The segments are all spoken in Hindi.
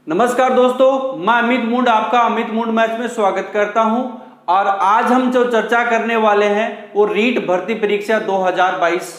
नमस्कार दोस्तों, मैं अमित मुंड आपका अमित मुंड मैच में स्वागत करता हूं। और आज हम जो चर्चा करने वाले हैं वो रीट भर्ती परीक्षा 2022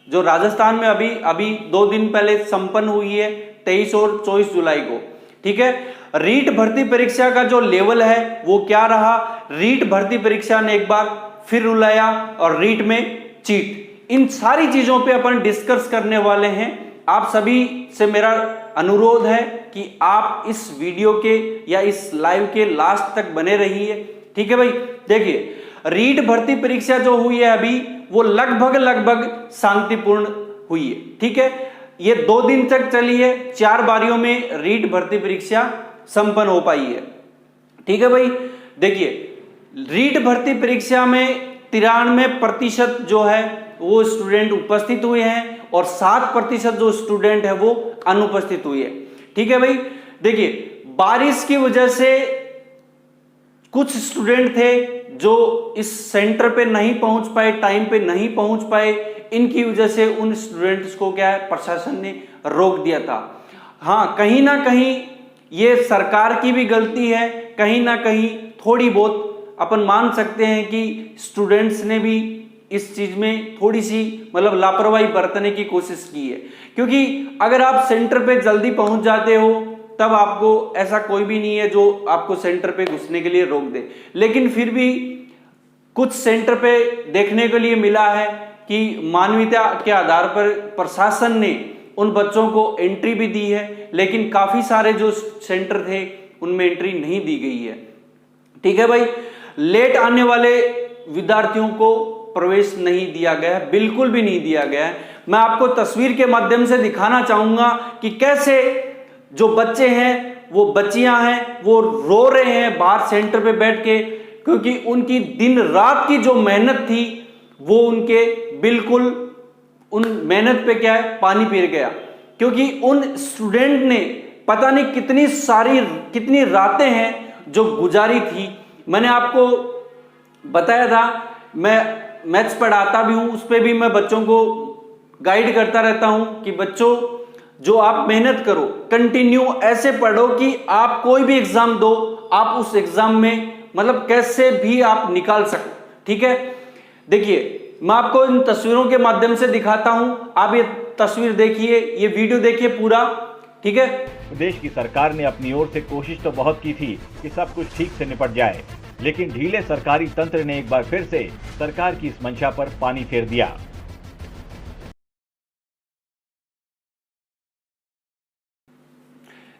जो राजस्थान में अभी 2 दिन पहले संपन्न हुई है, 23 और 24 जुलाई को। ठीक है, रीट भर्ती परीक्षा का जो लेवल है वो क्या रहा, रीट भर्ती परीक्षा ने एक बार फिर रुलाया और रीट में चीट, इन सारी चीजों पे अपन डिस्कस करने वाले हैं। आप सभी से मेरा अनुरोध है कि आप इस वीडियो के या इस लाइव के लास्ट तक बने रहिए। ठीक है भाई, देखिए रीट भर्ती परीक्षा जो हुई है अभी वो लगभग शांतिपूर्ण हुई है। ठीक है, ये 2 दिन तक चली है, 4 बारियों में रीट भर्ती परीक्षा संपन्न हो पाई है। ठीक है भाई, देखिए रीट भर्ती परीक्षा में 93% जो है वो स्टूडेंट उपस्थित हुए हैं और 7% जो स्टूडेंट है वो अनुपस्थित हुई है। ठीक है भाई, देखिए बारिश की वजह से कुछ स्टूडेंट थे जो इस सेंटर पे नहीं पहुंच पाए, टाइम पे नहीं पहुंच पाए, इनकी वजह से उन स्टूडेंट्स को क्या है प्रशासन ने रोक दिया था। हाँ, कहीं ना कहीं ये सरकार की भी गलती है, कहीं ना कहीं थोड़ी बहुत अपन मान सकते हैं कि स्टूडेंट्स ने भी इस चीज में थोड़ी सी मतलब लापरवाही बरतने की कोशिश की है। क्योंकि अगर आप सेंटर पे जल्दी पहुंच जाते हो तब आपको ऐसा कोई भी नहीं है जो आपको सेंटर पे घुसने के लिए रोक दे। लेकिन फिर भी कुछ सेंटर पे देखने के लिए मिला है कि मानवीयता के आधार पर प्रशासन ने उन बच्चों को एंट्री भी दी है, लेकिन काफी सारे जो सेंटर थे उनमें एंट्री नहीं दी गई है। ठीक है भाई, लेट आने वाले विद्यार्थियों को प्रवेश नहीं दिया गया है, बिल्कुल भी नहीं दिया गया है। मैं आपको तस्वीर के माध्यम से दिखाना चाहूंगा कि कैसे जो बच्चे हैं, वो बच्चियां हैं, वो रो रहे हैं बाहर सेंटर पे बैठ के, क्योंकि उनकी दिन रात की जो मेहनत थी वो उनके बिल्कुल उन मेहनत पे क्या है पानी फिर गया। क्योंकि उन स्टूडेंट ने पता नहीं कितनी रातें हैं जो गुजारी थी। मैंने आपको बताया था, मैं मैथ्स पढ़ाता भी हूं, उस पर भी मैं बच्चों को गाइड करता रहता हूं कि बच्चों जो आप मेहनत करो, कंटिन्यू ऐसे पढ़ो कि आप कोई भी एग्जाम दो, आप उस एग्जाम में मतलब कैसे भी आप निकाल सको। ठीक है, देखिए मैं आपको इन तस्वीरों के माध्यम से दिखाता हूं, आप ये तस्वीर देखिए, ये वीडियो देखिए पूरा। ठीक है, प्रदेश की सरकार ने अपनी ओर से कोशिश तो बहुत की थी कि सब कुछ ठीक से निपट जाए, लेकिन ढीले सरकारी तंत्र ने एक बार फिर से सरकार की इस मंशा पर पानी फेर दिया।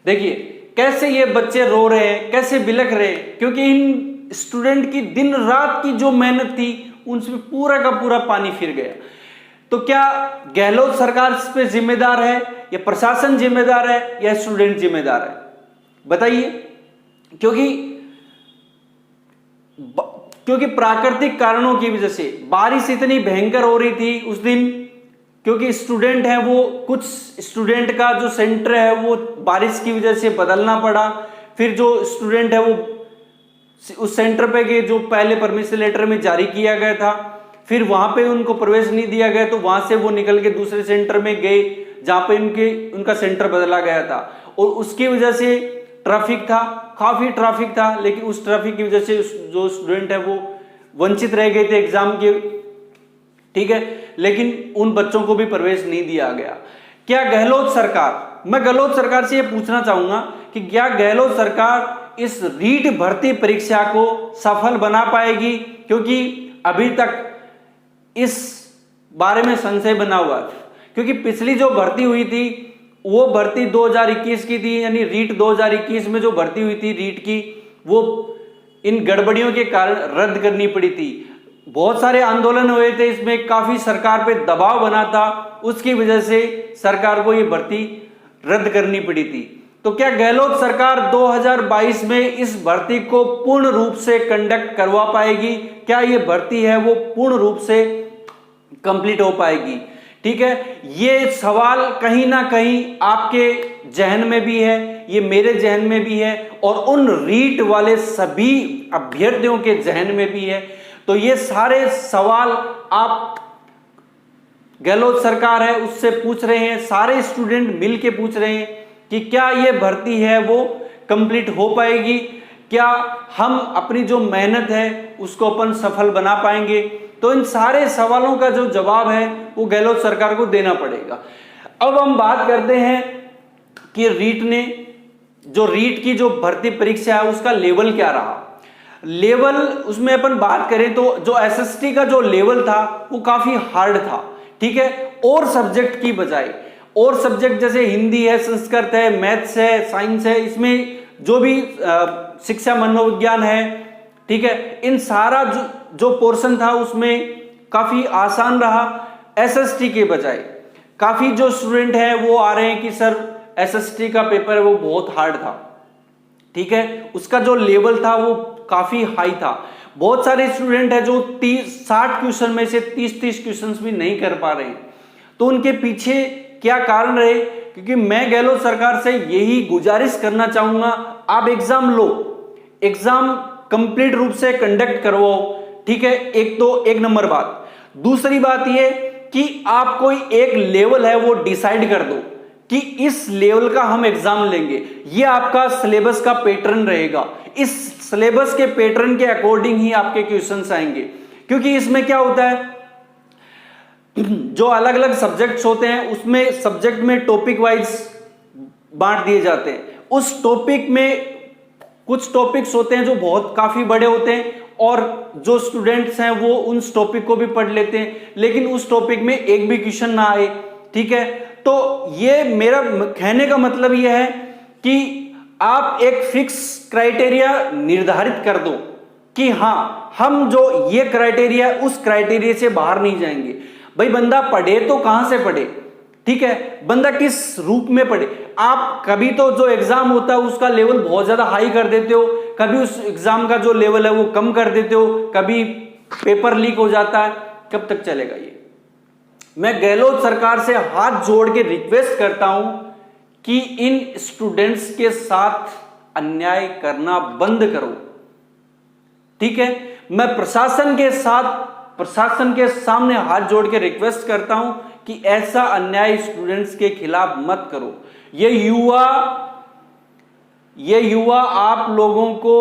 देखिए कैसे ये बच्चे रो रहे हैं, कैसे बिलख रहे हैं, क्योंकि इन स्टूडेंट की दिन रात की जो मेहनत थी उनसे पूरा का पूरा पानी फिर गया। तो क्या गहलोत सरकार इस पे जिम्मेदार है, या प्रशासन जिम्मेदार है, या स्टूडेंट जिम्मेदार है, बताइए। क्योंकि प्राकृतिक कारणों की वजह से बारिश इतनी भयंकर हो रही थी उस दिन, क्योंकि स्टूडेंट है वो कुछ स्टूडेंट का जो सेंटर है वो बारिश की वजह से बदलना पड़ा। फिर जो स्टूडेंट है वो उस सेंटर पे गए जो पहले परमिशन लेटर में जारी किया गया था, फिर वहां पे उनको प्रवेश नहीं दिया गया, तो वहां से वो निकल के दूसरे सेंटर में गए जहां पे उनका सेंटर बदला गया था। और उसकी वजह से ट्रैफिक था, काफी ट्रैफिक था, लेकिन उस ट्रैफिक की वजह से जो स्टूडेंट है वो वंचित रह गए थे एग्जाम के। ठीक है, लेकिन उन बच्चों को भी प्रवेश नहीं दिया गया। क्या गहलोत सरकार, मैं गहलोत सरकार से ये पूछना चाहूंगा कि क्या गहलोत सरकार इस रीट भर्ती परीक्षा को सफल बना पाएगी? क्योंकि अभी तक इस बारे में संशय बना हुआ है। क्योंकि पिछली जो भर्ती हुई थी वो भर्ती 2021 की थी, यानी रीट 2021 में जो भर्ती हुई थी रीट की, वो इन गड़बड़ियों के कारण रद्द करनी पड़ी थी। बहुत सारे आंदोलन हुए थे, इसमें काफी सरकार पे दबाव बना था, उसकी वजह से सरकार को ये भर्ती रद्द करनी पड़ी थी। तो क्या गहलोत सरकार 2022 में इस भर्ती को पूर्ण रूप से कंडक्ट करवा पाएगी? क्या ये भर्ती है वो पूर्ण रूप से कंप्लीट हो पाएगी? ठीक है, ये सवाल कहीं ना कहीं आपके जहन में भी है, ये मेरे जहन में भी है, और उन रीट वाले सभी अभ्यर्थियों के जहन में भी है। तो ये सारे सवाल आप गहलोत सरकार है उससे पूछ रहे हैं, सारे स्टूडेंट मिलके पूछ रहे हैं कि क्या ये भर्ती है वो कंप्लीट हो पाएगी, क्या हम अपनी जो मेहनत है उसको अपन सफल बना पाएंगे। तो इन सारे सवालों का जो जवाब है वो गहलोत सरकार को देना पड़ेगा। अब हम बात करते हैं कि रीट की जो भर्ती परीक्षा है उसका लेवल क्या रहा। लेवल उसमें अपन बात करें तो जो एसएसटी का जो लेवल था वो काफी हार्ड था, ठीक है। और सब्जेक्ट की बजाय और सब्जेक्ट जैसे हिंदी है, संस्कृत है, मैथ्स है, साइंस है, इसमें जो भी शिक्षा मनोविज्ञान है, ठीक है, इन सारा जो पोर्शन था उसमें काफी आसान रहा। एसएसटी के बजाय काफी जो स्टूडेंट हैं वो आ रहे हैं कि सर एसएसटी का पेपर है वो बहुत हार्ड था, ठीक है, उसका जो लेवल था वो काफी हाई था। बहुत सारे स्टूडेंट है जो 60 क्वेश्चन में से 30 क्वेश्चंस भी नहीं कर पा रहे। तो उनके पीछे क्या कारण रहे? क्योंकि मैं गहलोत सरकार से यही गुजारिश करना चाहूंगा, आप एग्जाम लो, एग्जाम कंप्लीट रूप से कंडक्ट करवाओ, ठीक है। एक नंबर बात। दूसरी बात ये कि आप कोई एक लेवल है वो डिसाइड कर दो कि इस लेवल का हम एग्जाम लेंगे, ये आपका सिलेबस का पैटर्न रहेगा। इस सिलेबस के पैटर्न के अकॉर्डिंग ही आपके क्वेश्चंस आएंगे। क्योंकि इसमें क्या होता है, जो अलग अलग सब्जेक्ट्स होते हैं उसमें सब्जेक्ट में टॉपिक वाइज बांट दिए जाते हैं। उस टॉपिक में कुछ टॉपिक्स होते हैं जो बहुत काफी बड़े होते हैं और जो स्टूडेंट्स हैं वो उन टॉपिक को भी पढ़ लेते हैं, लेकिन उस टॉपिक में एक भी क्वेश्चन ना आए, ठीक है। तो ये मेरा कहने का मतलब यह है कि आप एक फिक्स क्राइटेरिया निर्धारित कर दो कि हां हम जो ये क्राइटेरिया उस क्राइटेरिया से बाहर नहीं जाएंगे। भाई बंदा पढ़े तो कहां से पढ़े, ठीक है, बंदा किस रूप में पढ़े। आप कभी तो जो एग्जाम होता है उसका लेवल बहुत ज्यादा हाई कर देते हो, कभी उस एग्जाम का जो लेवल है वो कम कर देते हो, कभी पेपर लीक हो जाता है। कब तक चलेगा ये? मैं गहलोत सरकार से हाथ जोड़ के रिक्वेस्ट करता हूं कि इन स्टूडेंट्स के साथ अन्याय करना बंद करो, ठीक है। मैं प्रशासन के सामने हाथ जोड़ के रिक्वेस्ट करता हूं कि ऐसा अन्याय स्टूडेंट्स के खिलाफ मत करो। ये युवा आप लोगों को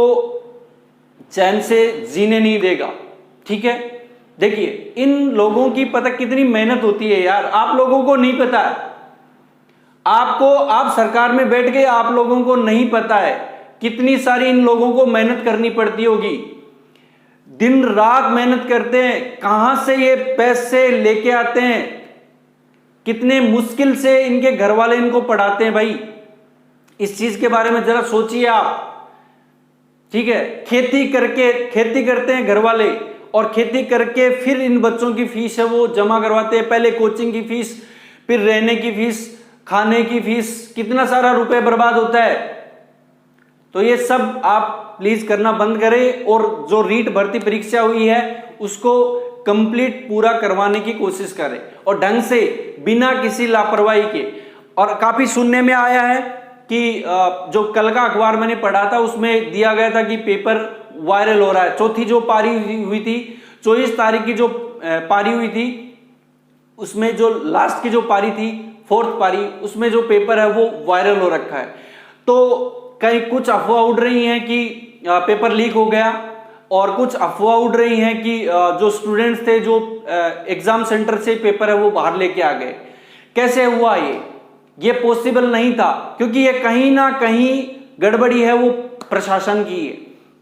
चैन से जीने नहीं देगा, ठीक है। देखिए इन लोगों की पता कितनी मेहनत होती है यार, आप लोगों को नहीं पता है। आप सरकार में बैठ गए, आप लोगों को नहीं पता है कितनी सारी इन लोगों को मेहनत करनी पड़ती होगी। दिन रात मेहनत करते हैं, कहां से ये पैसे लेके आते हैं, कितने मुश्किल से इनके घर वाले इनको पढ़ाते हैं। भाई इस चीज के बारे में जरा सोचिए आप, ठीक है। खेती करते हैं घर वाले और खेती करके फिर इन बच्चों की फीस है वो जमा करवाते हैं। पहले कोचिंग की फीस, फिर रहने की फीस, खाने की फीस, कितना सारा रुपए बर्बाद होता है। तो ये सब आप प्लीज करना बंद करें और जो रीट भर्ती परीक्षा हुई है उसको कंप्लीट पूरा करवाने की कोशिश करें और ढंग से, बिना किसी लापरवाही के। और काफी सुनने में आया है कि जो कल का अखबार मैंने पढ़ा था उसमें दिया गया था कि पेपर वायरल हो रहा है। चौथी जो पारी हुई थी, 24 तारीख की जो पारी हुई थी, उसमें जो लास्ट की जो पारी थी, 4th पारी, उसमें जो पेपर है वो वायरल हो रखा है। तो कहीं कुछ अफवाह उड़ रही हैं कि पेपर लीक हो गया और कुछ अफवाह उड़ रही हैं कि जो स्टूडेंट्स थे जो एग्जाम सेंटर से पेपर है वो बाहर लेके आ गए। कैसे हुआ ये पॉसिबल नहीं था, क्योंकि ये कहीं ना कहीं गड़बड़ी है वो प्रशासन की है,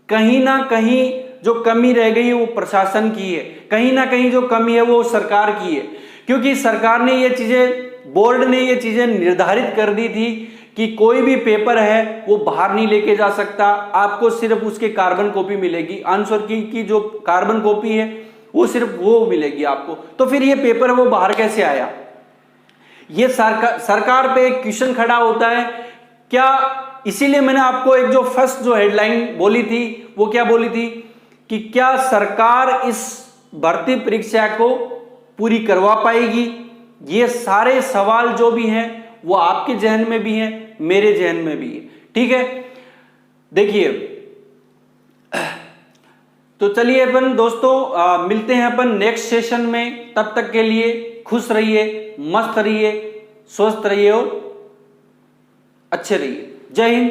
कहीं ना कहीं जो कमी रह गई है वो प्रशासन की है, कहीं ना कहीं जो कमी है वो सरकार की है। क्योंकि सरकार ने ये चीजें, बोर्ड ने ये चीजें निर्धारित कर दी थी कि कोई भी पेपर है वो बाहर नहीं लेके जा सकता, आपको सिर्फ उसके कार्बन कॉपी मिलेगी, आंसर की जो कार्बन कॉपी है वो सिर्फ वो मिलेगी आपको। तो फिर ये पेपर वो बाहर कैसे आया? ये सरकार पे एक क्वेश्चन खड़ा होता है क्या। इसीलिए मैंने आपको एक जो फर्स्ट जो हेडलाइन बोली थी वो क्या बोली थी कि क्या सरकार इस भर्ती परीक्षा को पूरी करवा पाएगी। ये सारे सवाल जो भी हैं वो आपके जहन में भी हैं, मेरे जहन में भी है, ठीक है। देखिए तो चलिए अपन दोस्तों मिलते हैं अपन नेक्स्ट सेशन में। तब तक के लिए खुश रहिए, मस्त रहिए, स्वस्थ रहिए और अच्छे रहिए। जय हिंद।